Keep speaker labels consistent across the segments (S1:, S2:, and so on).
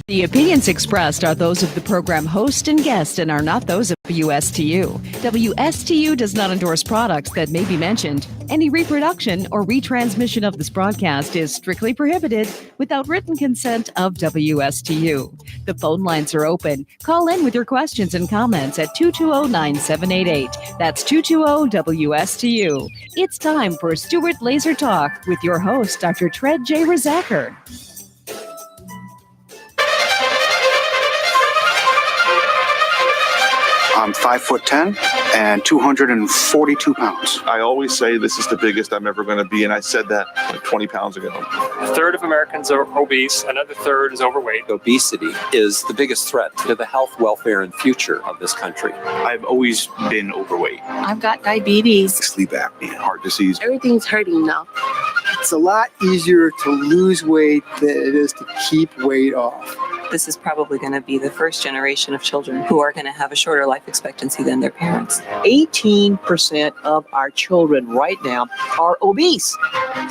S1: The opinions expressed are those of the program host and guest and are not those of WSTU. WSTU does not endorse products that may be mentioned. Any reproduction or retransmission of this broadcast is strictly prohibited without written consent of WSTU. The phone lines are open. Call in with your questions and comments at 220-9788. That's 220-WSTU. It's time for Stuart Laser Talk with your host, Dr. Tred J. Rizacker.
S2: I'm 5'10" and 242 pounds.
S3: I always say this is the biggest I'm ever going to be, and I said that like 20 pounds ago.
S4: A third of Americans are obese, another third is overweight.
S5: Obesity is the biggest threat to the health, welfare, and future of this country.
S6: I've always been overweight.
S7: I've got diabetes,
S2: Sleep apnea, heart disease.
S7: everything's hurting now.
S8: It's a lot easier to lose weight than it is to keep weight off.
S9: This is probably going to be the first generation of children who are going to have a shorter life expectancy than their parents.
S10: 18% of our children right now are obese.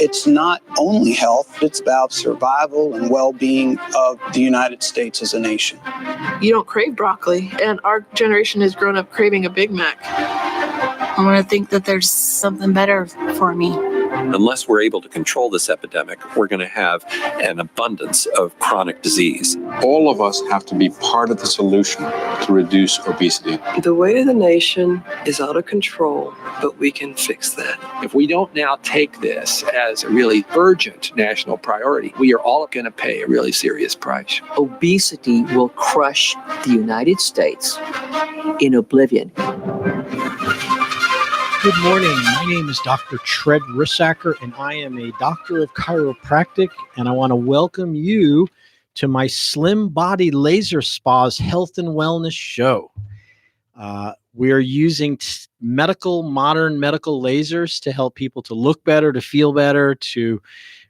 S11: It's not only health, it's about survival and well-being of the United States as a nation.
S12: You don't crave broccoli, and our generation has grown up craving a Big Mac.
S7: I want to think that there's something better for me.
S5: Unless we're able to control this epidemic, we're going to have an abundance of chronic disease.
S13: All of us have to be part of the solution to reduce obesity.
S14: The weight of the nation is out of control, but we can fix that.
S15: If we don't now take this as a really urgent national priority, we are all going to pay a really serious price.
S10: Obesity will crush the United States in oblivion.
S16: Good morning. My name is Dr. Tred Rizacker, and I am a doctor of chiropractic, and I want to welcome you to my Slim Body Laser Spa's Health and Wellness Show. We are using modern medical lasers to help people to look better, to feel better, to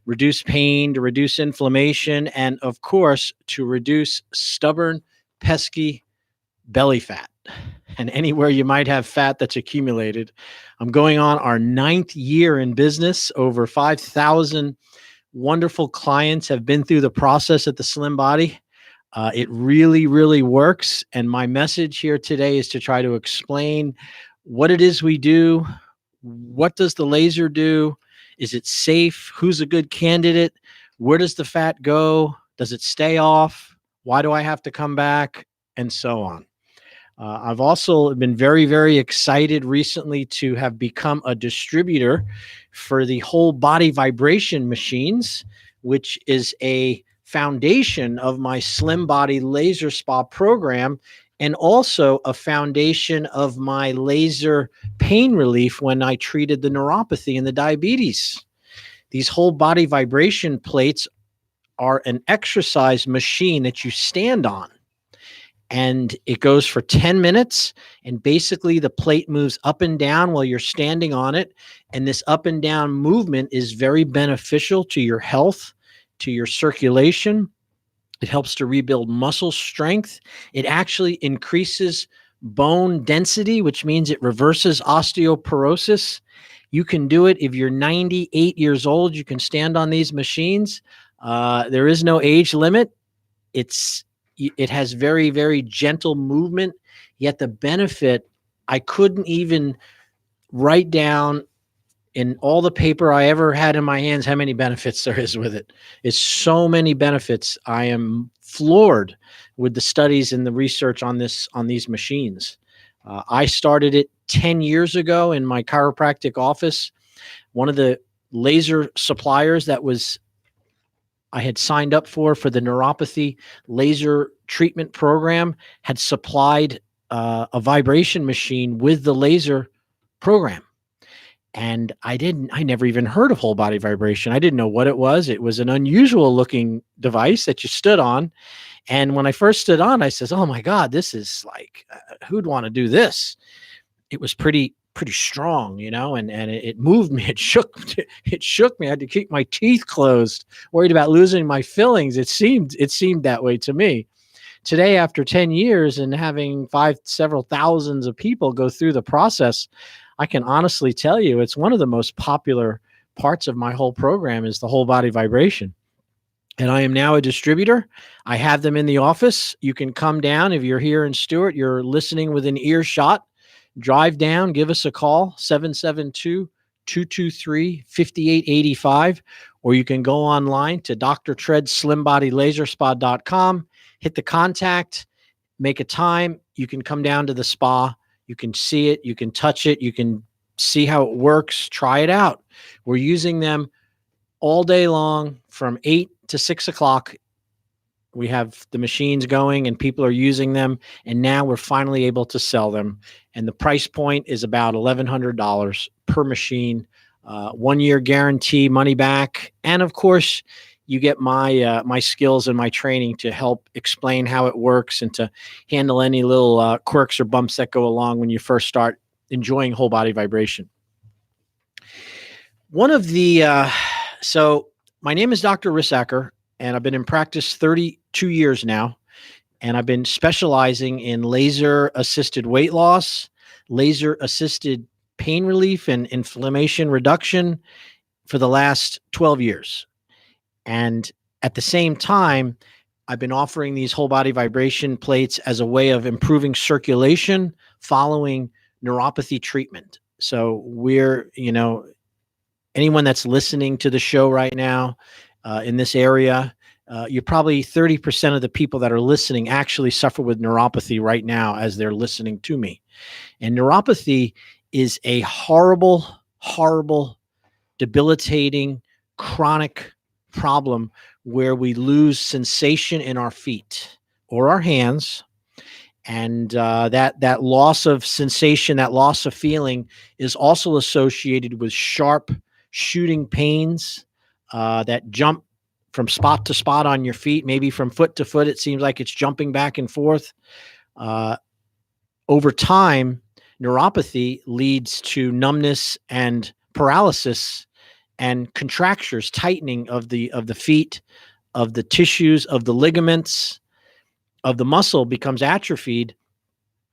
S16: reduce pain, to reduce inflammation, and of course, to reduce stubborn, pesky belly fat. And anywhere you might have fat that's accumulated. I'm going on our 9th year in business. Over 5,000 wonderful clients have been through the process at the Slim Body. It really, really works. And my message here today is to try to explain what it is we do. What does the laser do? Is it safe? Who's a good candidate? Where does the fat go? Does it stay off? Why do I have to come back? And so on. I've also been very, very excited recently to have become a distributor for the whole body vibration machines, which is a foundation of my Slim Body Laser Spa program, and also a foundation of my laser pain relief when I treated the neuropathy and the diabetes. These whole body vibration plates are an exercise machine that you stand on. And it goes for 10 minutes. And basically the plate moves up and down while you're standing on it. And this up and down movement is very beneficial to your health, to your circulation. It helps to rebuild muscle strength. It actually increases bone density, which means it reverses osteoporosis. You can do it if you're 98 years old. You can stand on these machines. There is no age limit. It has very, very gentle movement, yet the benefit, I couldn't even write down in all the paper I ever had in my hands how many benefits there is with it. It's so many benefits. I am floored with the studies and the research on these machines. I started it 10 years ago in my chiropractic office. One of the laser suppliers that I had signed up for the neuropathy laser treatment program had supplied a vibration machine with the laser program. And I never even heard of whole body vibration. I didn't know what it was. It was an unusual looking device that you stood on. And when I first stood on, I says, oh my God, this is like, who'd want to do this? It was pretty strong, and it moved me. It shook me. I had to keep my teeth closed, worried about losing my fillings. It seemed that way to me. Today, after 10 years and having several thousands of people go through the process, I can honestly tell you it's one of the most popular parts of my whole program is the whole body vibration. and I am now a distributor. I have them in the office. You can come down. If you're here in Stewart, you're listening within earshot, drive down, give us a call, 772-223-5885, or you can go online to drtredslimbodylaserspa.com, hit the contact, make a time. You can come down to the spa. You can see it. You can touch it. You can see how it works. Try it out. We're using them all day long from 8 to 6 o'clock. We have the machines going and people are using them. And now we're finally able to sell them. And the price point is about $1,100 per machine, 1 year guarantee, money back. And of course, you get my skills and my training to help explain how it works and to handle any little quirks or bumps that go along when you first start enjoying whole body vibration. One of the, so my name is Dr. Rissacker, and I've been in practice 32 years now, and I've been specializing in laser-assisted weight loss, laser-assisted pain relief and inflammation reduction for the last 12 years. And at the same time, I've been offering these whole body vibration plates as a way of improving circulation following neuropathy treatment. So we're, anyone that's listening to the show right now in this area, you're probably 30% of the people that are listening actually suffer with neuropathy right now as they're listening to me. And neuropathy is a horrible, horrible, debilitating, chronic problem where we lose sensation in our feet or our hands. And that loss of sensation, that loss of feeling is also associated with sharp shooting pains that jump from spot to spot on your feet, maybe from foot to foot. It seems like it's jumping back and forth. Over time, neuropathy leads to numbness and paralysis and contractures, tightening of the feet, of the tissues, of the ligaments, of the muscle becomes atrophied.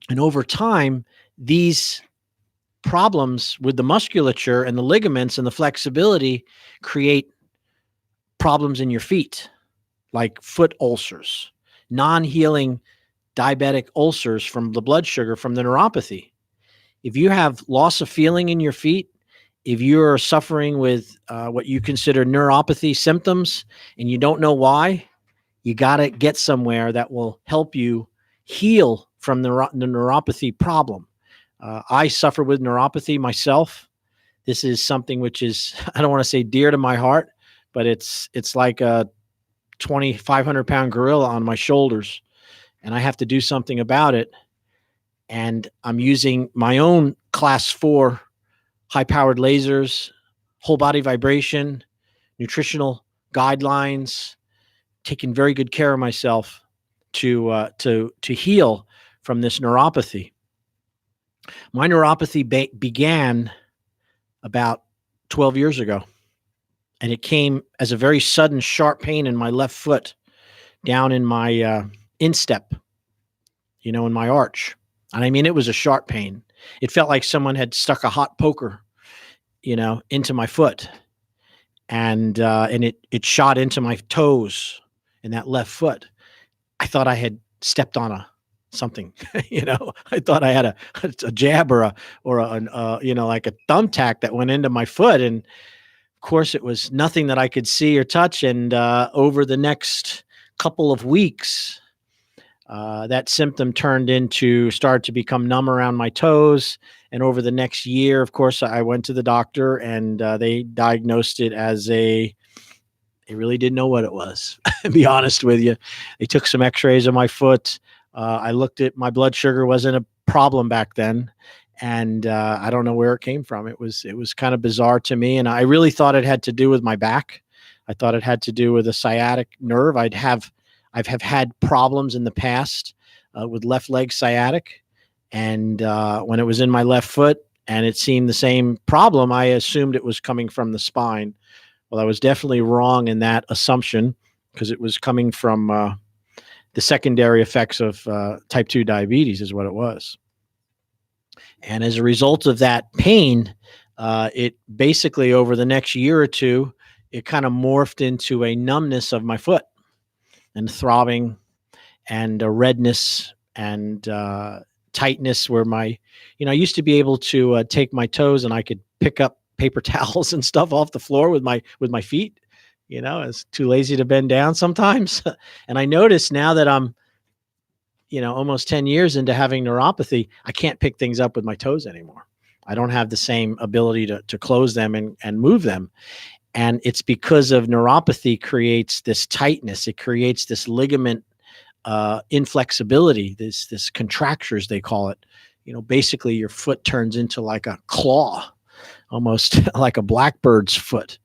S16: And over time, these problems with the musculature and the ligaments and the flexibility create problems in your feet, like foot ulcers, non-healing diabetic ulcers from the blood sugar from the neuropathy. If you have loss of feeling in your feet, if you're suffering with what you consider neuropathy symptoms and you don't know why, you got to get somewhere that will help you heal from the neuropathy problem. I suffer with neuropathy myself. This is something which is, I don't want to say dear to my heart, but it's like a 2,500 pound gorilla on my shoulders, and I have to do something about it. And I'm using my own class 4 high-powered lasers, whole body vibration, nutritional guidelines, taking very good care of myself to heal from this neuropathy. My neuropathy began about 12 years ago, and it came as a very sudden, sharp pain in my left foot, down in my instep, in my arch. And I mean, it was a sharp pain. It felt like someone had stuck a hot poker, into my foot, and it shot into my toes in that left foot. I thought I had stepped on something, I thought I had a jab or like a thumbtack that went into my foot. And of course it was nothing that I could see or touch. And over the next couple of weeks, that symptom started to become numb around my toes. And over the next year, of course, I went to the doctor, and they diagnosed it as they really didn't know what it was, to be honest with you. They took some x-rays of my foot. I looked at my blood sugar wasn't a problem back then. And I don't know where it came from. It was kind of bizarre to me. And I really thought it had to do with my back. I thought it had to do with a sciatic nerve. I've had problems in the past with left leg sciatic. And when it was in my left foot and it seemed the same problem, I assumed it was coming from the spine. Well, I was definitely wrong in that assumption, because it was coming from the secondary effects of type 2 diabetes is what it was. And as a result of that pain, it basically over the next year or two, it kind of morphed into a numbness of my foot and throbbing and a redness and tightness where I used to be able to take my toes and I could pick up paper towels and stuff off the floor with my feet. I was too lazy to bend down sometimes. And I noticed now that I'm, almost 10 years into having neuropathy, I can't pick things up with my toes anymore. I don't have the same ability to close them and move them. And it's because of neuropathy creates this tightness. It creates this ligament inflexibility, this contractures, they call it. Basically your foot turns into like a claw, almost like a blackbird's foot.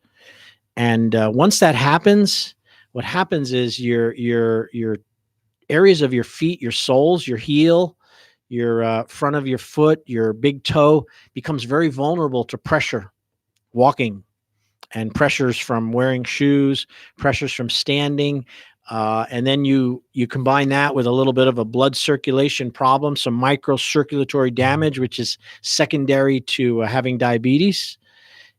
S16: And once that happens, what happens is your areas of your feet, your soles, your heel, your front of your foot, your big toe becomes very vulnerable to pressure, walking, and pressures from wearing shoes, pressures from standing. And then you combine that with a little bit of a blood circulation problem, some microcirculatory damage, which is secondary to having diabetes.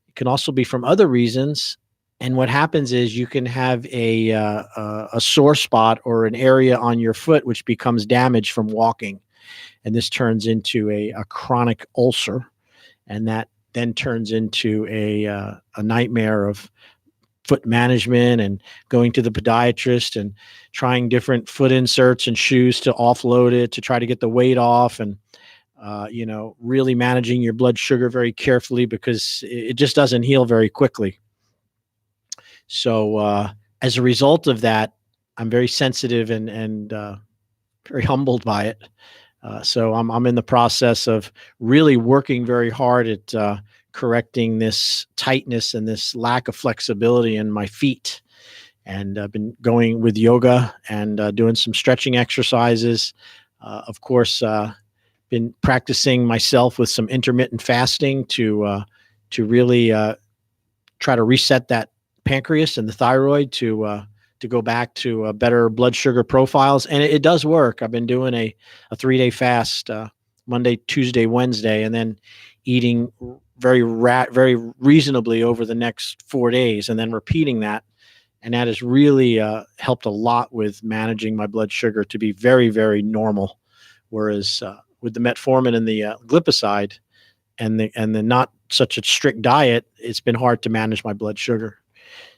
S16: It can also be from other reasons. And what happens is you can have a sore spot or an area on your foot which becomes damaged from walking. And this turns into a chronic ulcer. And that then turns into a nightmare of foot management and going to the podiatrist and trying different foot inserts and shoes to offload it, to try to get the weight off, and really managing your blood sugar very carefully because it just doesn't heal very quickly. So as a result of that, I'm very sensitive and very humbled by it. So I'm in the process of really working very hard at correcting this tightness and this lack of flexibility in my feet. And I've been going with yoga and doing some stretching exercises. Of course, been practicing myself with some intermittent fasting to really try to reset that pancreas and the thyroid to go back to better blood sugar profiles. And it does work. I've been doing a 3-day fast, Monday, Tuesday, Wednesday, and then eating very reasonably over the next 4 days, and then repeating that. And that has really helped a lot with managing my blood sugar to be very, very normal. Whereas with the metformin and the glipizide and the not such a strict diet, it's been hard to manage my blood sugar.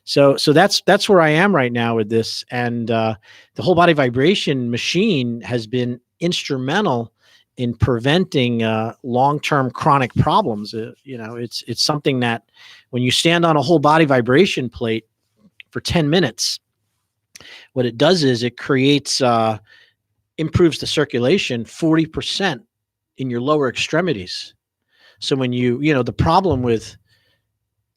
S16: So that's where I am right now with this. And the whole body vibration machine has been instrumental in preventing long-term chronic problems. It's something that when you stand on a whole body vibration plate for 10 minutes, what it does is it creates, improves the circulation 40% in your lower extremities. So when the problem with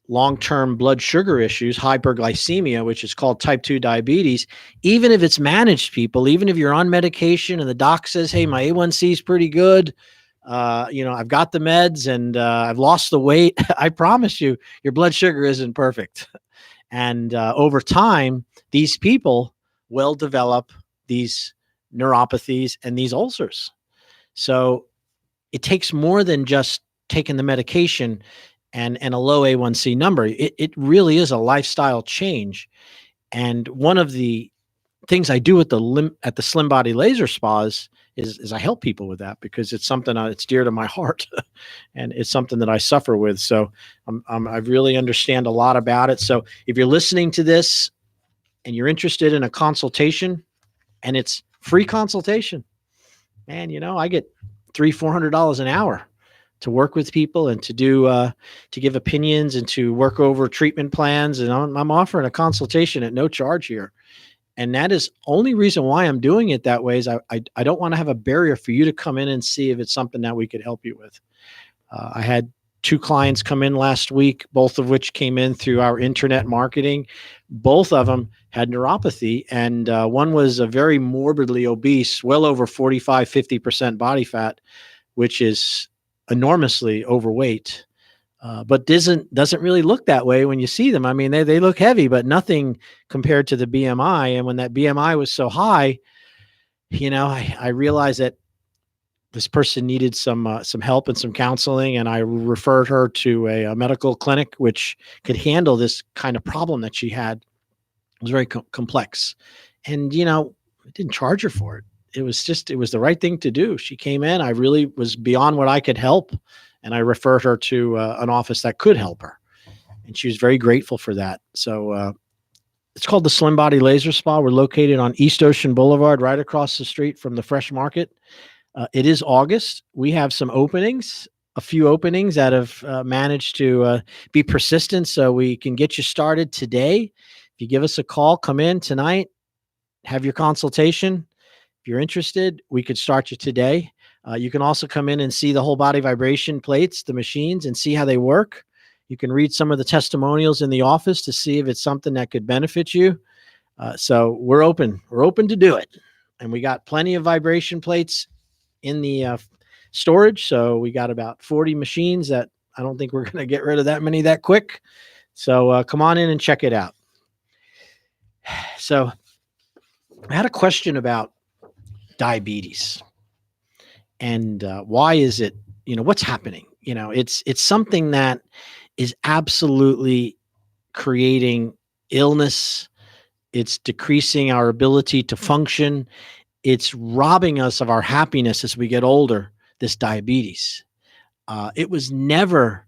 S16: long-term blood sugar issues, hyperglycemia, which is called type 2 diabetes, even if it's managed, people, even if you're on medication and the doc says, hey, my A1C is pretty good, I've got the meds and I've lost the weight, I promise you, your blood sugar isn't perfect. And over time, these people will develop these neuropathies and these ulcers. So it takes more than just taking the medication and a low A1C number. It really is a lifestyle change. And one of the things I do at the Slim Body Laser Spas is I help people with that because it's something that's dear to my heart and it's something that I suffer with. So I really understand a lot about it. So if you're listening to this and you're interested in a consultation, and it's free consultation, man, I get $300-400 an hour to work with people and to do to give opinions and to work over treatment plans. And I'm offering a consultation at no charge here. And that is only reason why I'm doing it that way is I don't want to have a barrier for you to come in and see if it's something that we could help you with. I had 2 clients come in last week, both of which came in through our internet marketing. Both of them had neuropathy, and one was a very morbidly obese, well over 45-50% body fat, which is enormously overweight, but doesn't really look that way when you see them. I mean, they look heavy, but nothing compared to the BMI. And when that BMI was so high, I realized that this person needed some help and some counseling, and I referred her to a medical clinic which could handle this kind of problem that she had. It was very complex, and I didn't charge her for it. It was the right thing to do. She came in. I really was beyond what I could help, and I referred her to an office that could help her, and she was very grateful for that. So it's called the Slim Body Laser Spa. We're located on East Ocean Boulevard, right across the street from the Fresh Market. It is August. We have some openings, a few openings that have managed to be persistent, so we can get you started today. If you give us a call, come in tonight, have your consultation. If you're interested, we could start you today. You can also come in and see the whole body vibration plates, the machines, and see how they work. You can read some of the testimonials in the office to see if it's something that could benefit you. So we're open. We're open to do it. And we got plenty of vibration plates in the storage. So we got about 40 machines that I don't think we're going to get rid of that many that quick. So come on in and check it out. So I had a question about diabetes and why is it, what's happening? It's something that is absolutely creating illness. It's decreasing our ability to function. It's robbing us of our happiness as we get older, this diabetes. It was never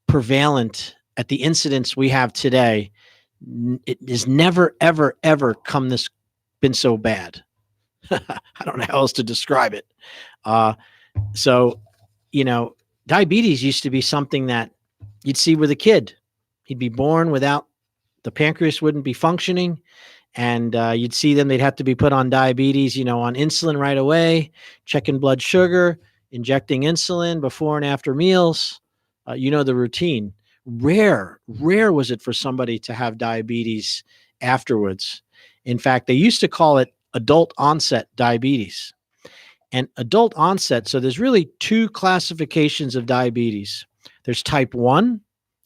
S16: prevalent at the incidence we have today. It has never, ever, ever been so bad. I don't know how else to describe it. Diabetes used to be something that you'd see with a kid. He'd be born without, the pancreas wouldn't be functioning. And you'd see them, they'd have to be put on diabetes, on insulin right away, checking blood sugar, injecting insulin before and after meals. The routine. Rare was it for somebody to have diabetes afterwards. In fact, they used to call it adult onset diabetes. And adult onset, so there's really two classifications of diabetes. There's type 1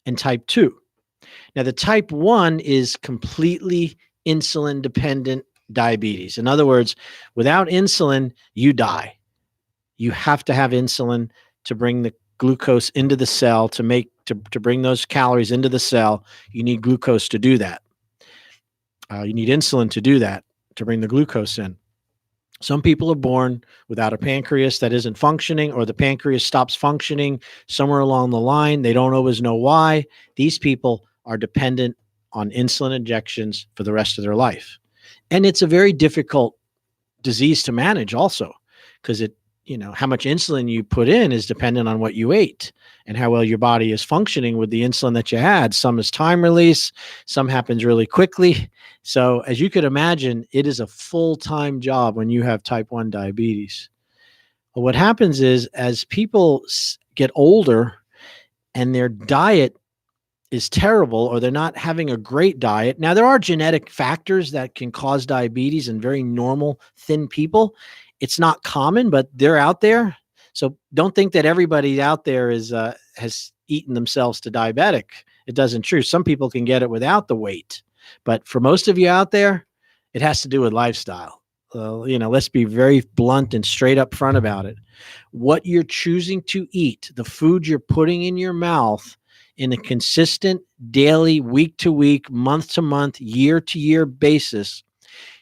S16: and type 2. Now, the type 1 is completely insulin-dependent diabetes. In other words, without insulin, you die. You have to have insulin to bring the glucose into the cell, to bring those calories into the cell. You need glucose to do that. You need insulin to do that, to bring the glucose in. Some people are born without a pancreas that isn't functioning, or the pancreas stops functioning somewhere along the line. They don't always know why. These people are dependent on insulin injections for the rest of their life. And it's a very difficult disease to manage also, because how much insulin you put in is dependent on what you ate and how well your body is functioning with the insulin that you had. Some is time release, some happens really quickly. So as you could imagine, it is a full-time job when you have type 1 diabetes. But what happens is, as people get older and their diet is terrible, or they're not having a great diet. Now, there are genetic factors that can cause diabetes in very normal, thin people. It's not common, but they're out there. So don't think that everybody out there has eaten themselves to diabetic. It doesn't true. Some people can get it without the weight. But for most of you out there, it has to do with lifestyle. Let's be very blunt and straight up front about it. What you're choosing to eat, the food you're putting in your mouth in a consistent, daily, week-to-week, month-to-month, year-to-year basis,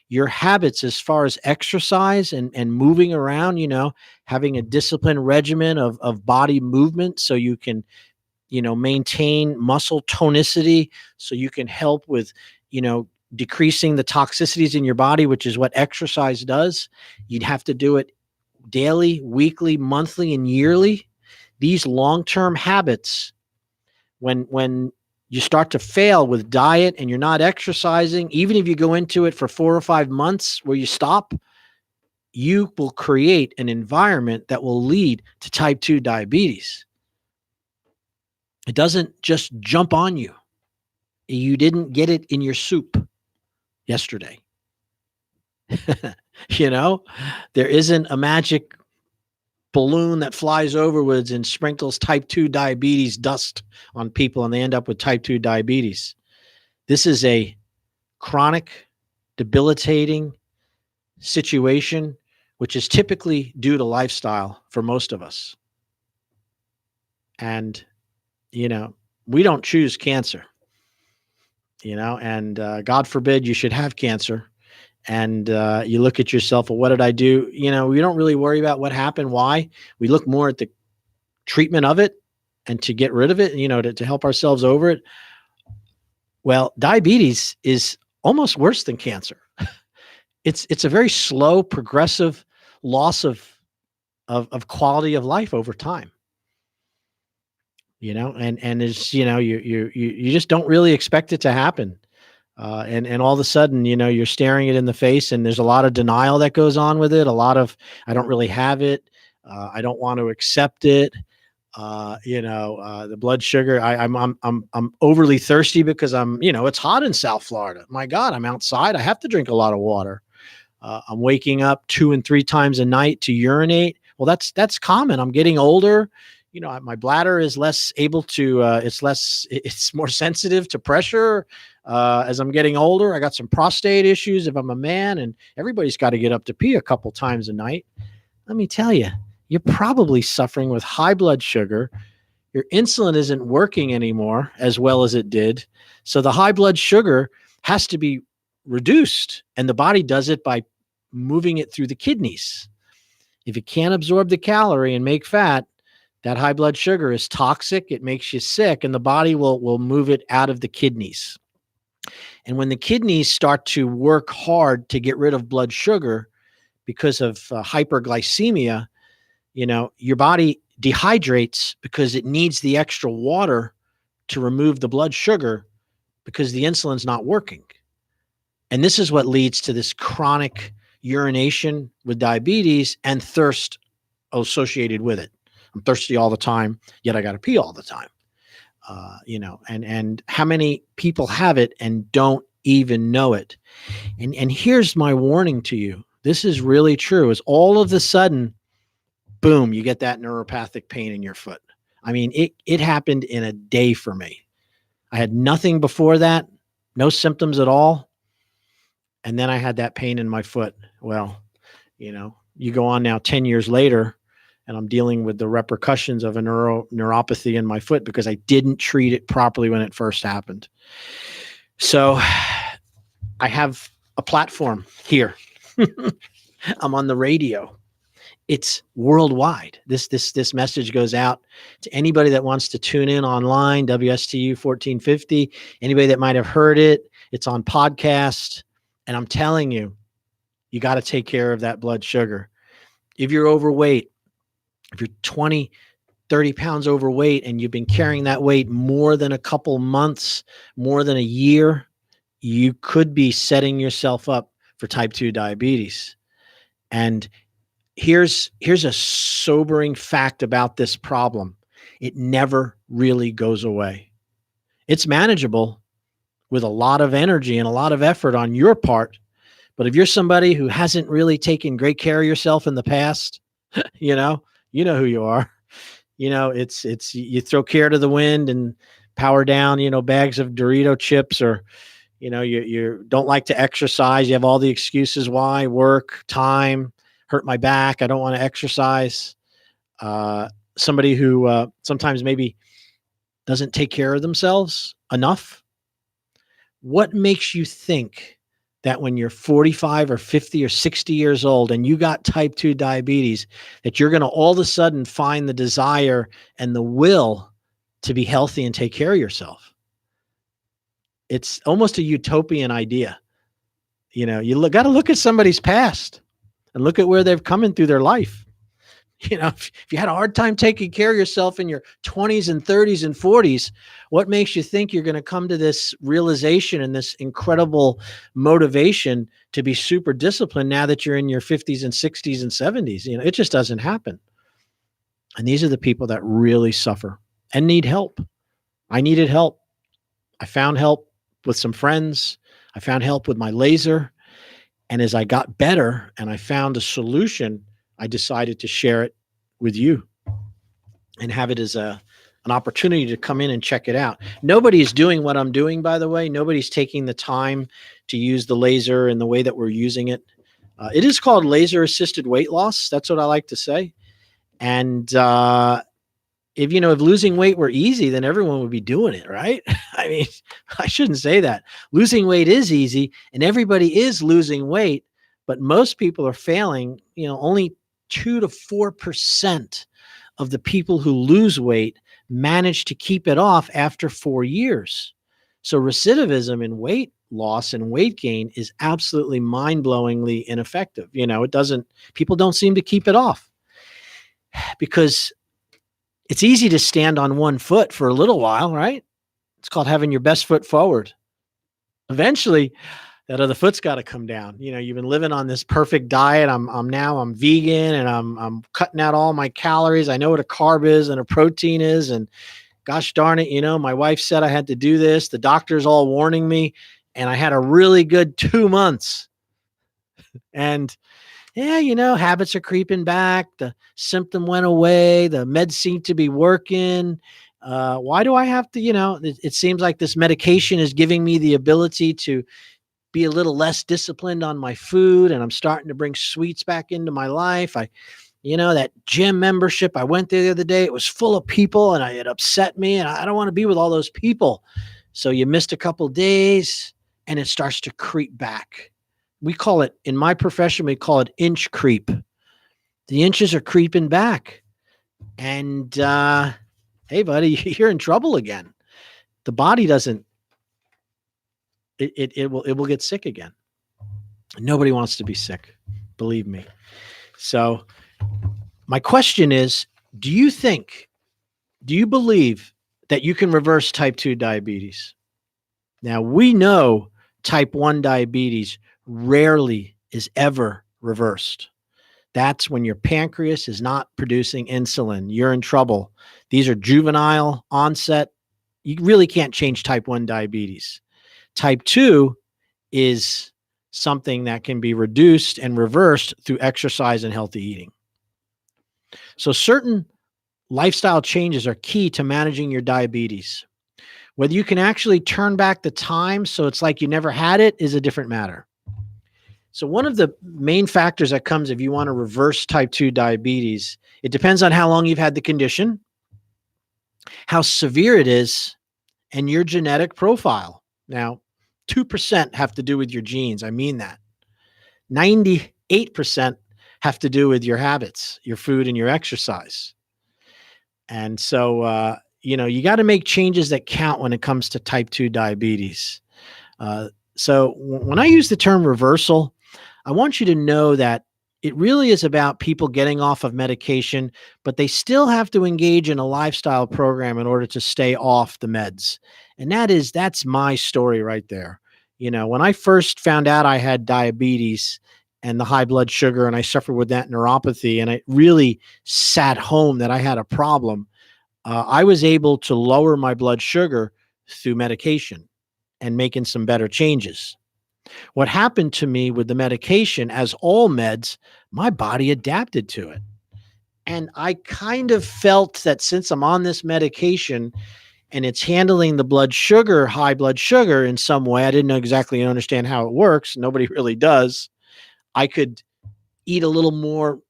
S16: your habits as far as exercise and moving around, having a disciplined regimen of body movement so you can, maintain muscle tonicity, so you can help with, decreasing the toxicities in your body, which is what exercise does. You'd have to do it daily, weekly, monthly, and yearly. These long-term habits, when you start to fail with diet and you're not exercising, even if you go into it for 4 or 5 months where you stop, you will create an environment that will lead to type 2 diabetes. It doesn't just jump on you. You didn't get it in your soup yesterday. There isn't a magic balloon that flies overwards and sprinkles type 2 diabetes dust on people and they end up with type 2 diabetes. This is a chronic, debilitating situation which is typically due to lifestyle for most of us. And, we don't choose cancer, and God forbid you should have cancer. And you look at yourself, well, what did I do? We don't really worry about what happened. Why? We look more at the treatment of it and to get rid of it, to help ourselves over it. Well, diabetes is almost worse than cancer. It's a very slow, progressive loss of quality of life over time. And it's, you just don't really expect it to happen. And all of a sudden, you're staring it in the face, and there's a lot of denial that goes on with it. A lot of, I don't really have it. I don't want to accept it. The blood sugar, I'm overly thirsty because it's hot in South Florida. My God, I'm outside. I have to drink a lot of water. I'm waking up 2 and 3 times a night to urinate. Well, that's common. I'm getting older. My bladder is less able to, it's more sensitive to pressure. As I'm getting older, I got some prostate issues if I'm a man, and everybody's got to get up to pee a couple times a night. Let me tell you, you're probably suffering with high blood sugar. Your insulin isn't working anymore as well as it did. So the high blood sugar has to be reduced, and the body does it by moving it through the kidneys. If it can't absorb the calorie and make fat, that high blood sugar is toxic. It makes you sick, and the body will move it out of the kidneys. And when the kidneys start to work hard to get rid of blood sugar because of hyperglycemia, your body dehydrates because it needs the extra water to remove the blood sugar because the insulin's not working. And this is what leads to this chronic urination with diabetes and thirst associated with it. I'm thirsty all the time, yet I got to pee all the time. And how many people have it and don't even know it? And here's my warning to you. This is really true, is all of a sudden, boom, you get that neuropathic pain in your foot. I mean, it happened in a day for me. I had nothing before that, no symptoms at all. And then I had that pain in my foot. Well, you go on now 10 years later, and I'm dealing with the repercussions of a neuropathy in my foot because I didn't treat it properly when it first happened. So I have a platform here. I'm on the radio. It's worldwide. This message goes out to anybody that wants to tune in online, WSTU 1450, anybody that might have heard it. It's on podcast. And I'm telling you, you got to take care of that blood sugar. If you're overweight, if you're 20, 30 pounds overweight and you've been carrying that weight more than a couple months, more than a year, you could be setting yourself up for type 2 diabetes. And here's a sobering fact about this problem. It never really goes away. It's manageable with a lot of energy and a lot of effort on your part. But if you're somebody who hasn't really taken great care of yourself in the past, you know who you are. It's you throw care to the wind and power down, bags of Dorito chips, or, you don't like to exercise. You have all the excuses why: work, time, hurt my back, I don't want to exercise. Somebody who sometimes maybe doesn't take care of themselves enough. What makes you think that when you're 45 or 50 or 60 years old and you got type 2 diabetes, that you're going to all of a sudden find the desire and the will to be healthy and take care of yourself? It's almost a utopian idea. You got to look at somebody's past and look at where they've come in through their life. If you had a hard time taking care of yourself in your 20s and 30s and 40s, what makes you think you're going to come to this realization and this incredible motivation to be super disciplined now that you're in your 50s and 60s and 70s? It just doesn't happen. And these are the people that really suffer and need help. I needed help. I found help with some friends. I found help with my laser. And as I got better and I found a solution, I decided to share it with you and have it as an opportunity to come in and check it out. Nobody is doing what I'm doing, by the way. Nobody's taking the time to use the laser in the way that we're using it. It is called laser assisted weight loss. That's what I like to say. And if losing weight were easy, then everyone would be doing it, right? I mean, I shouldn't say that. Losing weight is easy, and everybody is losing weight, but most people are failing. Only 2 to 4% of the people who lose weight manage to keep it off after 4 years. So recidivism in weight loss and weight gain is absolutely mind-blowingly ineffective. People don't seem to keep it off because it's easy to stand on one foot for a little while, right? It's called having your best foot forward. Eventually, that other foot's got to come down. You've been living on this perfect diet. I'm vegan and I'm cutting out all my calories. I know what a carb is and a protein is. And gosh darn it, my wife said I had to do this. The doctor's all warning me. And I had a really good 2 months. And habits are creeping back. The symptom went away. The meds seem to be working. Why do I have to, it seems like this medication is giving me the ability to be a little less disciplined on my food. And I'm starting to bring sweets back into my life. That gym membership, I went there the other day. It was full of people and it upset me. And I don't want to be with all those people. So you missed a couple days and it starts to creep back. We call it, in my profession, we call it inch creep. The inches are creeping back. And, hey, buddy, you're in trouble again. The body doesn't, it will get sick again. Nobody wants to be sick, believe me. So my question is, do you believe that you can reverse type 2 diabetes? Now, we know type 1 diabetes rarely is ever reversed. That's when your pancreas is not producing insulin. You're in trouble. These are juvenile onset. You really can't change type 1 diabetes. Type 2 is something that can be reduced and reversed through exercise and healthy eating. So certain lifestyle changes are key to managing your diabetes. Whether you can actually turn back the time so it's like you never had it is a different matter. So one of the main factors that comes if you want to reverse type 2 diabetes, it depends on how long you've had the condition, how severe it is, and your genetic profile. Now, 2% have to do with your genes. I mean that. 98% have to do with your habits, your food, and your exercise. And so, you got to make changes that count when it comes to type 2 diabetes. So when I use the term reversal, I want you to know that it really is about people getting off of medication, but they still have to engage in a lifestyle program in order to stay off the meds. And that's my story right there. When I first found out I had diabetes and the high blood sugar, and I suffered with that neuropathy, and it really sat home that I had a problem, I was able to lower my blood sugar through medication and making some better changes. What happened to me with the medication, as all meds, my body adapted to it. And I kind of felt that since I'm on this medication and it's handling the high blood sugar in some way, I didn't exactly understand how it works. Nobody really does. I could eat a little more,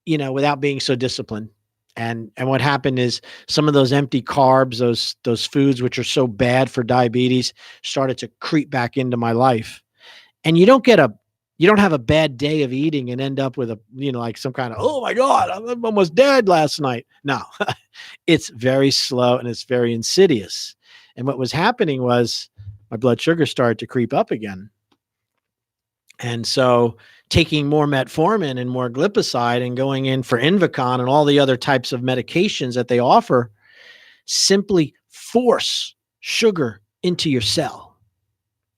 S16: without being so disciplined. And what happened is some of those empty carbs, those foods which are so bad for diabetes, started to creep back into my life. And you don't have a bad day of eating and end up with like some kind of, oh my God, I'm almost dead last night. No, it's very slow and it's very insidious. And what was happening was my blood sugar started to creep up again. And so taking more metformin and more glipizide and going in for Invicon and all the other types of medications that they offer simply force sugar into your cell.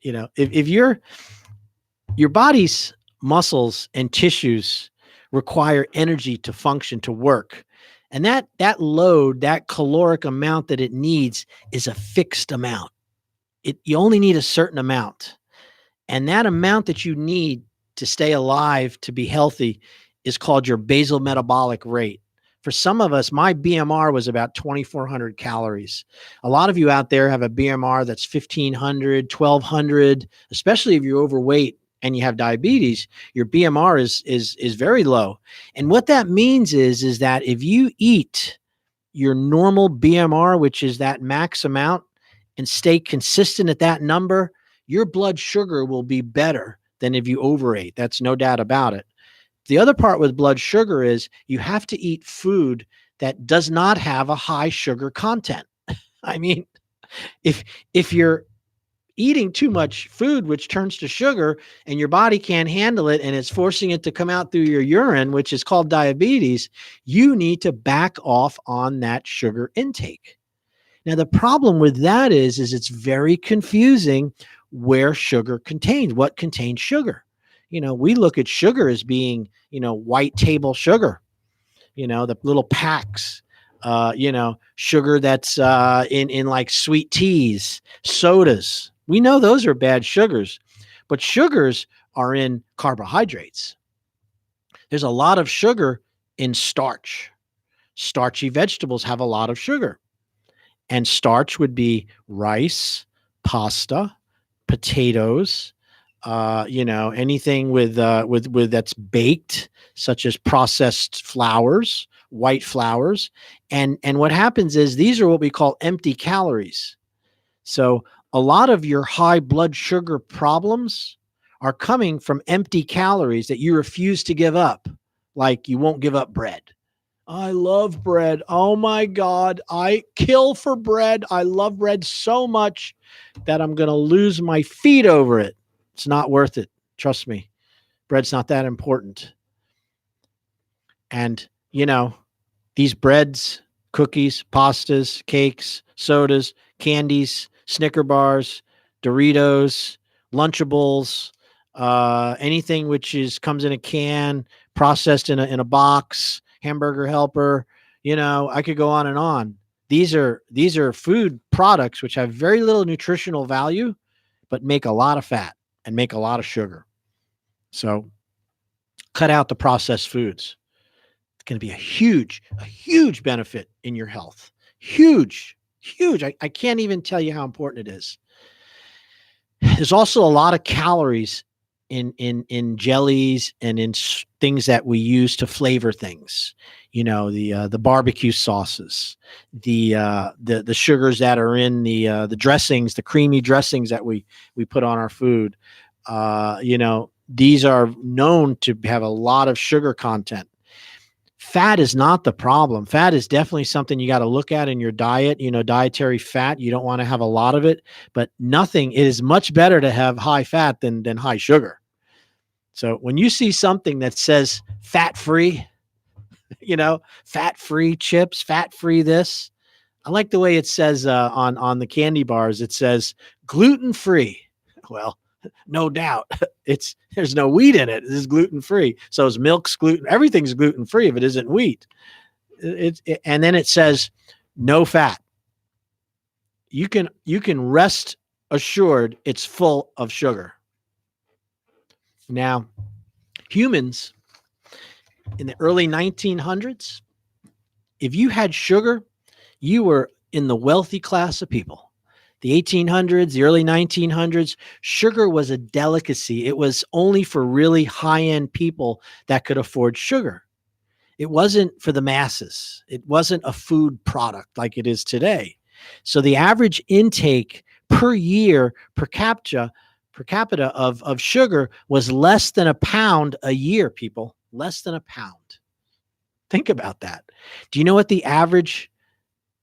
S16: If your body's muscles and tissues require energy to function, to work, and that load, that caloric amount that it needs is a fixed amount. You only need a certain amount. And that amount that you need to stay alive, to be healthy, is called your basal metabolic rate. For some of us, my BMR was about 2,400 calories. A lot of you out there have a BMR that's 1,500, 1,200, especially if you're overweight and you have diabetes, your BMR is very low. And what that means is that if you eat your normal BMR, which is that max amount, and stay consistent at that number, your blood sugar will be better than if you overate. That's no doubt about it. The other part with blood sugar is you have to eat food that does not have a high sugar content. I mean, if you're eating too much food, which turns to sugar, and your body can't handle it and it's forcing it to come out through your urine, which is called diabetes, you need to back off on that sugar intake. Now, the problem with that is it's very confusing where sugar contains, what contains sugar. We look at sugar as being, white table sugar, the little packs, sugar that's in like sweet teas, sodas. We know those are bad sugars, but sugars are in carbohydrates. There's a lot of sugar in starch. Starchy vegetables have a lot of sugar. And starch would be rice, pasta, potatoes, anything with that's baked, such as processed flours, white flours. And what happens is these are what we call empty calories. So a lot of your high blood sugar problems are coming from empty calories that you refuse to give up. Like you won't give up bread. I love bread. Oh my God. I kill for bread. I love bread so much that I'm going to lose my feet over it. It's not worth it. Trust me. Bread's not that important. And, these breads, cookies, pastas, cakes, sodas, candies, Snicker bars, Doritos, Lunchables, anything which comes in a can, processed in a box, Hamburger Helper, I could go on and on. These are food products which have very little nutritional value, but make a lot of fat and make a lot of sugar. So cut out the processed foods. It's going to be a huge benefit in your health. Huge. I can't even tell you how important it is. There's also a lot of calories in jellies and in things that we use to flavor things. The barbecue sauces, the sugars that are in the dressings, the creamy dressings that we put on our food. These are known to have a lot of sugar content. Fat is not the problem. Fat is definitely something you got to look at in your diet. Dietary fat, you don't want to have a lot of it, but it is much better to have high fat than high sugar. So when you see something that says fat-free, fat-free chips, fat-free this, I like the way it says on the candy bars, it says gluten-free. Well, no doubt. There's no wheat in it. This is gluten-free. So is milk's gluten. Everything's gluten-free if it isn't wheat. And then it says no fat. You can rest assured it's full of sugar. Now, humans in the early 1900s, if you had sugar, you were in the wealthy class of people. The 1800s, the early 1900s, sugar was a delicacy. It was only for really high-end people that could afford sugar. It wasn't for the masses. It wasn't a food product like it is today. So the average intake per year, per capita of sugar was less than a pound a year, people. Less than a pound. Think about that. Do you know what the average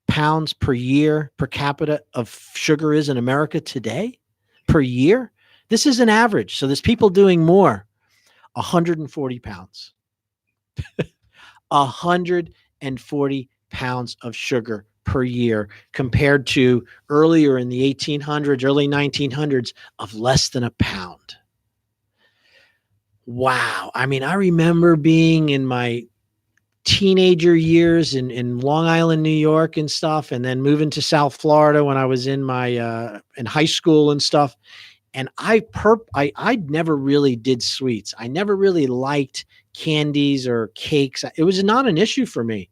S16: pounds per year per capita of sugar is in America today per year? This is an average. So there's people doing more. 140 pounds. 140 pounds of sugar per year compared to earlier in the 1800s, early 1900s of less than a pound. Wow. I mean, I remember being in my teenager years in Long Island, New York and stuff, and then moving to South Florida when I was in my in high school and stuff. And I never really did sweets. I never really liked candies or cakes. It was not an issue for me.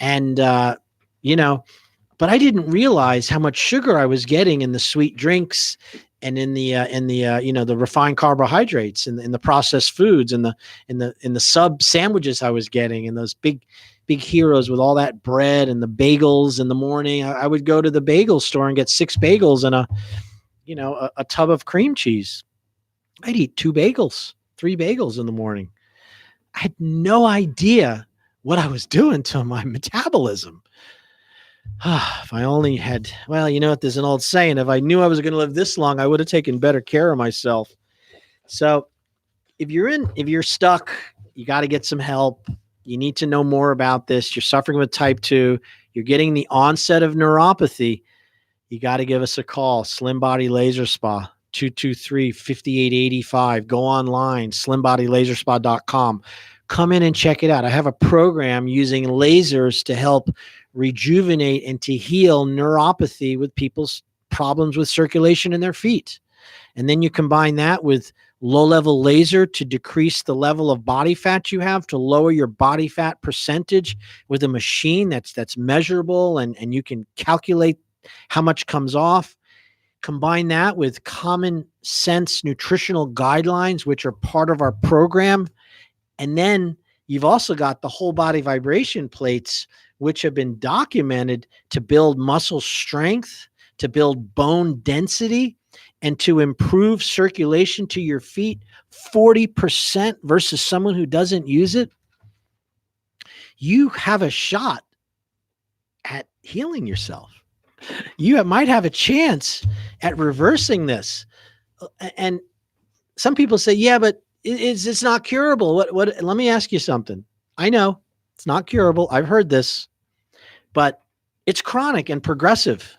S16: And but I didn't realize how much sugar I was getting in the sweet drinks and in the you know, the refined carbohydrates and in the processed foods and the sub sandwiches I was getting, and those big heroes with all that bread and the bagels in the morning. I would go to the bagel store and get 6 bagels and a tub of cream cheese. I'd eat 2 bagels, 3 bagels in the morning. I had no idea what I was doing to my metabolism. If I only had, well, you know what, there's an old saying, if I knew I was going to live this long, I would have taken better care of myself. So if you're stuck, you got to get some help. You need to know more about this. You're suffering with type 2. You're getting the onset of neuropathy. You got to give us a call. Slim Body Laser Spa, 223-5885. Go online, slimbodylaserspa.com. Come in and check it out. I have a program using lasers to help rejuvenate and to heal neuropathy with people's problems with circulation in their feet. And then you combine that with low-level laser to decrease the level of body fat you have, to lower your body fat percentage with a machine that's measurable, and you can calculate how much comes off. Combine that with common sense nutritional guidelines, which are part of our program. And then you've also got the whole body vibration plates, which have been documented to build muscle strength, to build bone density, and to improve circulation to your feet 40% versus someone who doesn't use it. You have a shot at healing yourself. You might have a chance at reversing this. And some people say, yeah, but it's not curable. What? Let me ask you something. I know it's not curable. I've heard this, but it's chronic and progressive.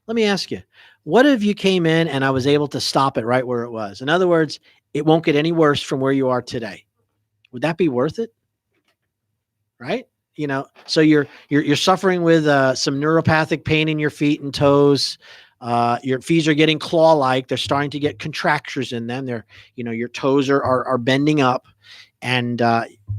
S16: Let me ask you, what if you came in and I was able to stop it right where it was? In other words, it won't get any worse from where you are today. Would that be worth it? Right? You know, so you're suffering with some neuropathic pain in your feet and toes. Your feet are getting claw-like. They're starting to get contractures in them. Your toes are bending up. And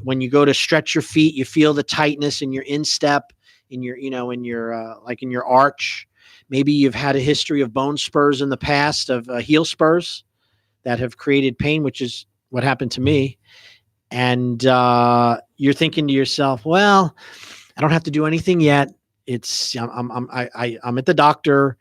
S16: when you go to stretch your feet, you feel the tightness in your instep, in your arch. Maybe you've had a history of bone spurs in the past, of heel spurs that have created pain, which is what happened to me. And you're thinking to yourself, well, I don't have to do anything yet. I'm at the doctor.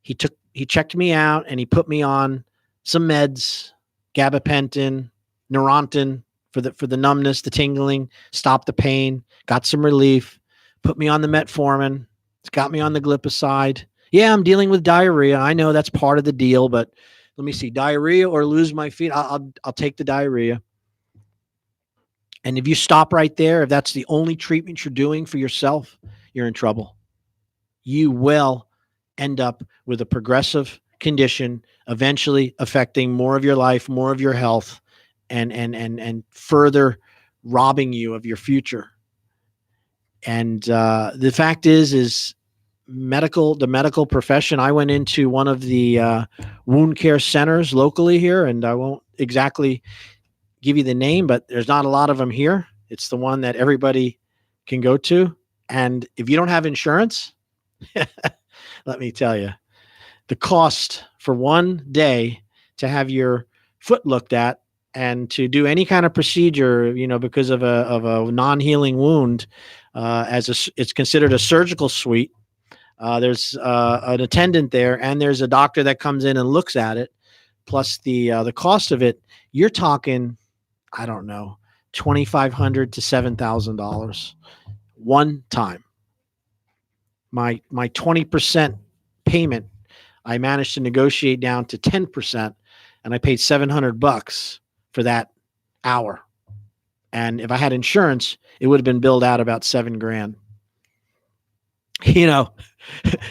S16: He checked me out and he put me on some meds, gabapentin, Neurontin for the numbness, the tingling, stopped the pain, got some relief, put me on the metformin. It's got me on the glipizide. Yeah, I'm dealing with diarrhea. I know that's part of the deal, but let me see, diarrhea or lose my feet. I'll take the diarrhea. And if you stop right there, if that's the only treatment you're doing for yourself, you're in trouble. You will end up with a progressive condition, eventually affecting more of your life, more of your health, and further robbing you of your future. And the fact is the medical profession. I went into one of the wound care centers locally here, and I won't exactly give you the name, but there's not a lot of them here. It's the one that everybody can go to. And if you don't have insurance, let me tell you, the cost for one day to have your foot looked at and to do any kind of procedure, because of a non-healing wound, it's considered a surgical suite. There's an attendant there, and there's a doctor that comes in and looks at it. Plus the cost of it, you're talking, I don't know, $2,500 to $7,000 one time. My 20% payment, I managed to negotiate down to 10%, and I paid $700 for that hour. And if I had insurance, it would have been billed out about $7,000.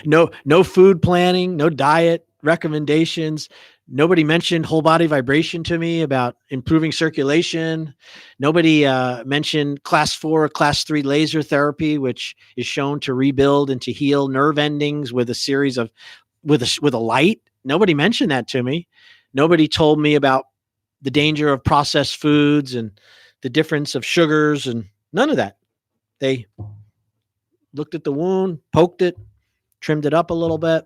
S16: No food planning, no diet recommendations. Nobody mentioned whole body vibration to me about improving circulation. Nobody mentioned class 4 or class 3 laser therapy, which is shown to rebuild and to heal nerve endings with a series of with a light. Nobody mentioned that to me. Nobody told me about the danger of processed foods and the difference of sugars, and none of that. They looked at the wound, poked it, trimmed it up a little bit,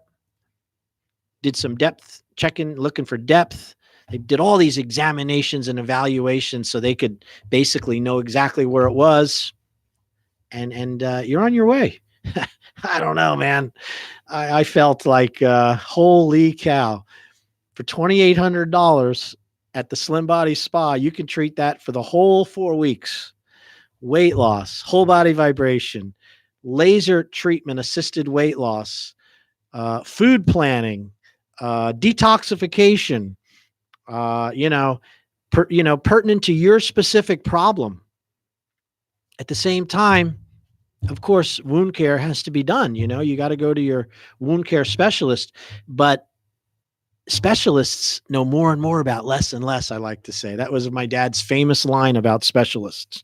S16: did some depth looking for depth. They did all these examinations and evaluations so they could basically know exactly where it was. And you're on your way. I don't know, man. I felt like, holy cow, for $2,800 at the Slim Body Spa, you can treat that for the whole 4 weeks. Weight loss, whole body vibration, laser treatment, assisted weight loss, food planning, detoxification, pertinent to your specific problem. At the same time, of course, wound care has to be done. You got to go to your wound care specialist, but specialists know more and more about less and less. I like to say that was my dad's famous line about specialists.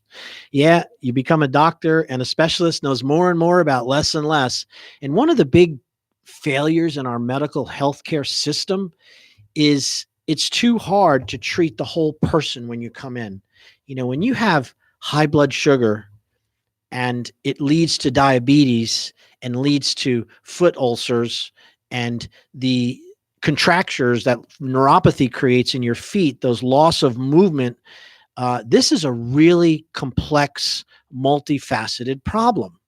S16: Yeah, you become a doctor and a specialist knows more and more about less and less. And one of the big failures in our medical healthcare system is it's too hard to treat the whole person when you come in. When you have high blood sugar and it leads to diabetes and leads to foot ulcers and the contractures that neuropathy creates in your feet, those loss of movement, this is a really complex, multifaceted problem.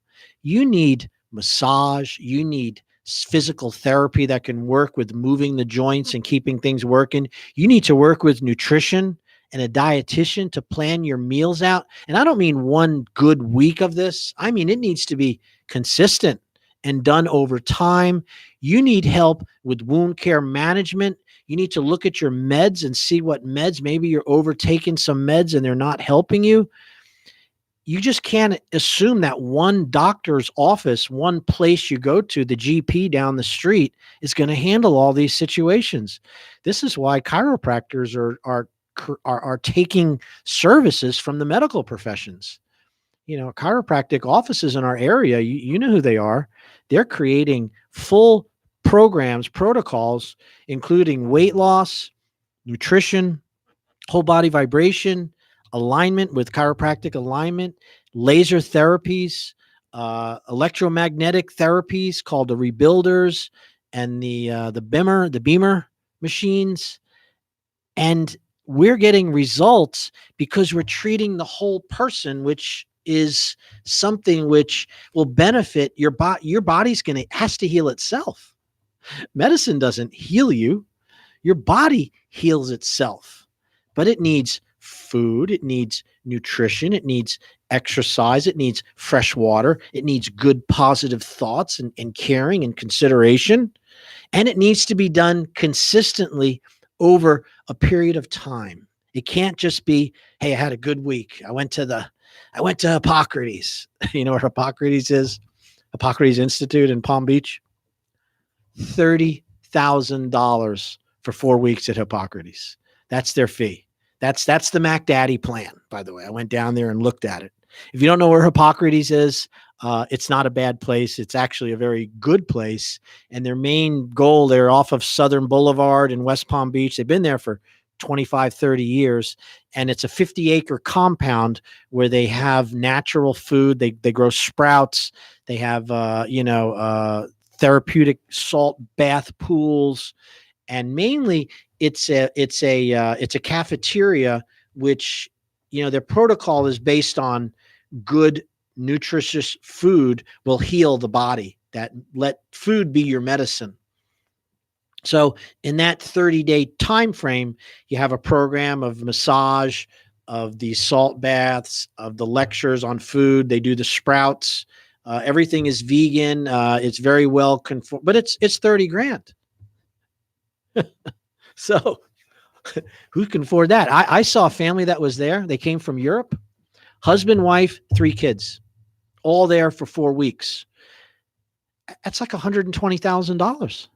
S16: You need massage, you need physical therapy that can work with moving the joints and keeping things working. You need to work with nutrition and a dietitian to plan your meals out. And I don't mean one good week of this. I mean, it needs to be consistent and done over time. You need help with wound care management. You need to look at your meds and see what meds, maybe you're overtaking some meds and they're not helping you. You just can't assume that one doctor's office, one place you go to, the GP down the street, is going to handle all these situations. This is why chiropractors are taking services from the medical professions. Chiropractic offices in our area, you know who they are. They're creating full programs, protocols, including weight loss, nutrition, whole body vibration, alignment with chiropractic alignment, laser therapies, electromagnetic therapies called the Rebuilders, and the Beamer machines. And we're getting results because we're treating the whole person, which is something which will benefit your body. Your body's has to heal itself. Medicine doesn't heal you. Your body heals itself, but it needs food. It needs nutrition. It needs exercise. It needs fresh water. It needs good, positive thoughts and caring and consideration. And it needs to be done consistently over a period of time. It can't just be, hey, I had a good week. I went to Hippocrates. You know where Hippocrates is? Hippocrates Institute in Palm Beach. $30,000 for 4 weeks at Hippocrates. That's their fee. That's the Mac Daddy plan, by the way. I went down there and looked at it. If you don't know where Hippocrates is, it's not a bad place. It's actually a very good place. And their main goal, they're off of Southern Boulevard in West Palm Beach. They've been there for 25, 30 years. And it's a 50-acre compound where they have natural food. They grow sprouts. They have, therapeutic salt bath pools. And mainly it's a cafeteria, which, their protocol is based on good, nutritious food will heal the body. That let food be your medicine. So in that 30-day time frame, you have a program of massage, of the salt baths, of the lectures on food. They do the sprouts. Everything is vegan. It's very well conformed, but it's $30,000. So who can afford that? I saw a family that was there. They came from Europe, husband, wife, 3 kids, all there for 4 weeks. That's like $120,000.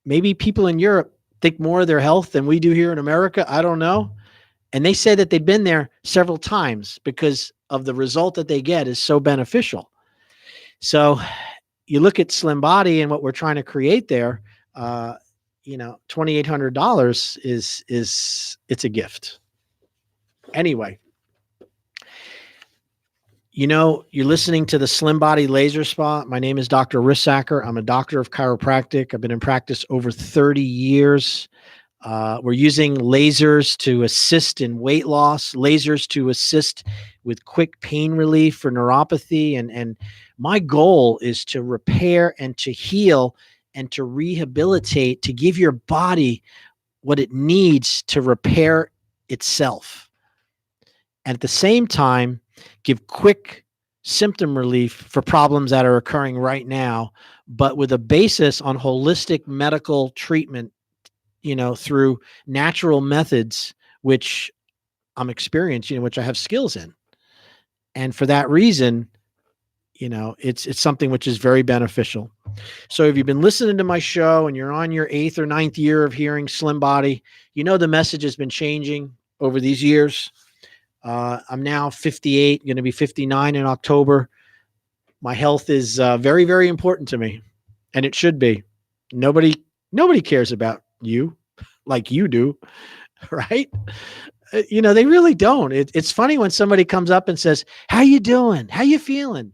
S16: Maybe people in Europe think more of their health than we do here in America. I don't know. And they say that they've been there several times because of the result that they get is so beneficial. So you look at Slim Body and what we're trying to create there, $2,800 it's a gift. Anyway, You know, you're listening to the Slim Body Laser Spa. My name is Dr. Rissacker. I'm a doctor of chiropractic. I've been in practice over 30 years. We're using lasers to assist in weight loss, lasers to assist with quick pain relief for neuropathy. And my goal is to repair and to heal and to rehabilitate, to give your body what it needs to repair itself. And at the same time, give quick symptom relief for problems that are occurring right now, but with a basis on holistic medical treatment, you know, through natural methods, which I'm experienced, you know, which I have skills in. And for that reason, you know, it's something which is very beneficial. So if you've been listening to my show and you're on your 8th or 9th year of hearing Slim Body, you know, the message has been changing over these years. I'm now 58, going to be 59 in October. My health is very, very important to me, and it should be. Nobody cares about you like you do, right? You know, they really don't. It's funny when somebody comes up and says, "How you doing? How you feeling?"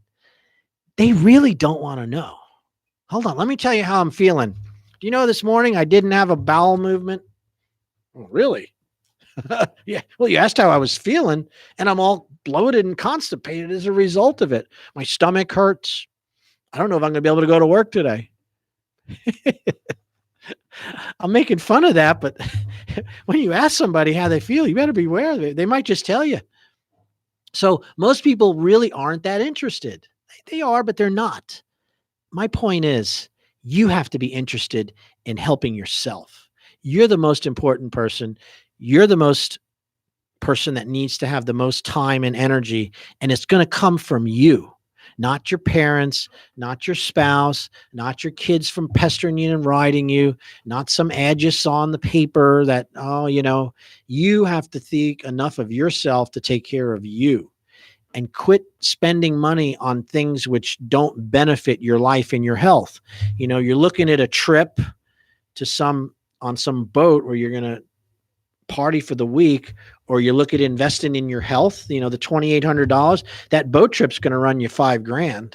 S16: They really don't want to know. Hold on, let me tell you how I'm feeling. Do you know this morning I didn't have a bowel movement? Oh, really? Yeah. Well, you asked how I was feeling, and I'm all bloated and constipated as a result of it. My stomach hurts. I don't know if I'm going to be able to go to work today. I'm making fun of that, but when you ask somebody how they feel, you better be aware of it. They might just tell you. So most people really aren't that interested. They are, but they're not. My point is, you have to be interested in helping yourself. You're the most important person. You're the most person that needs to have the most time and energy, and it's going to come from you, not your parents, not your spouse, not your kids from pestering you and riding you, not some ad you saw in the paper that, oh, you know, you have to think enough of yourself to take care of you, and quit spending money on things which don't benefit your life and your health. You know, you're looking at a trip to on some boat where you're going to party for the week, or you look at investing in your health, you know, the $2,800, that boat trip's going to run you $5,000.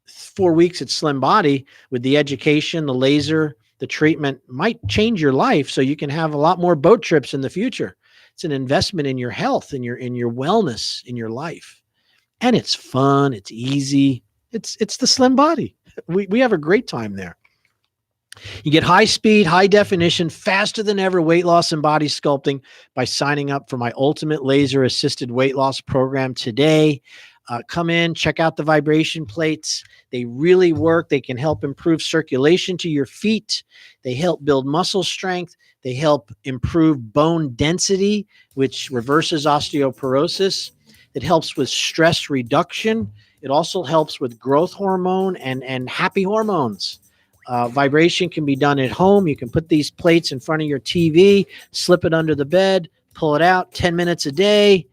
S16: 4 weeks at Slim Body with the education, the laser, the treatment might change your life so you can have a lot more boat trips in the future. It's an investment in your health, in your wellness, in your life. And it's fun, it's easy. It's the Slim Body. We have a great time there. You get high speed, high definition, faster than ever weight loss and body sculpting by signing up for my Ultimate Laser Assisted Weight Loss Program today. Come in, check out the vibration plates. They really work. They can help improve circulation to your feet. They help build muscle strength. They help improve bone density, which reverses osteoporosis. It helps with stress reduction. It also helps with growth hormone and happy hormones. Vibration can be done at home. You can put these plates in front of your TV, slip it under the bed, pull it out 10 minutes a day.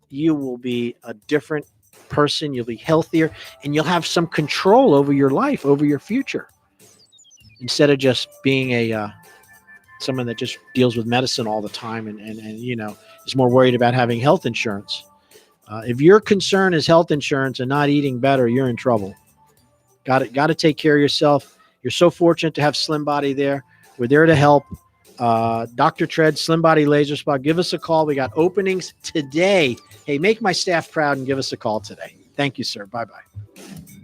S16: You will be a different person. You'll be healthier, and you'll have some control over your life, over your future, instead of just being someone that just deals with medicine all the time and you know, is more worried about having health insurance. If your concern is health insurance and not eating better, you're in trouble. Got to take care of yourself. You're so fortunate to have Slim Body there. We're there to help. Dr. Tread, Slim Body Laser Spa. Give us a call. We got openings today. Hey, make my staff proud and give us a call today. Thank you, sir. Bye-bye.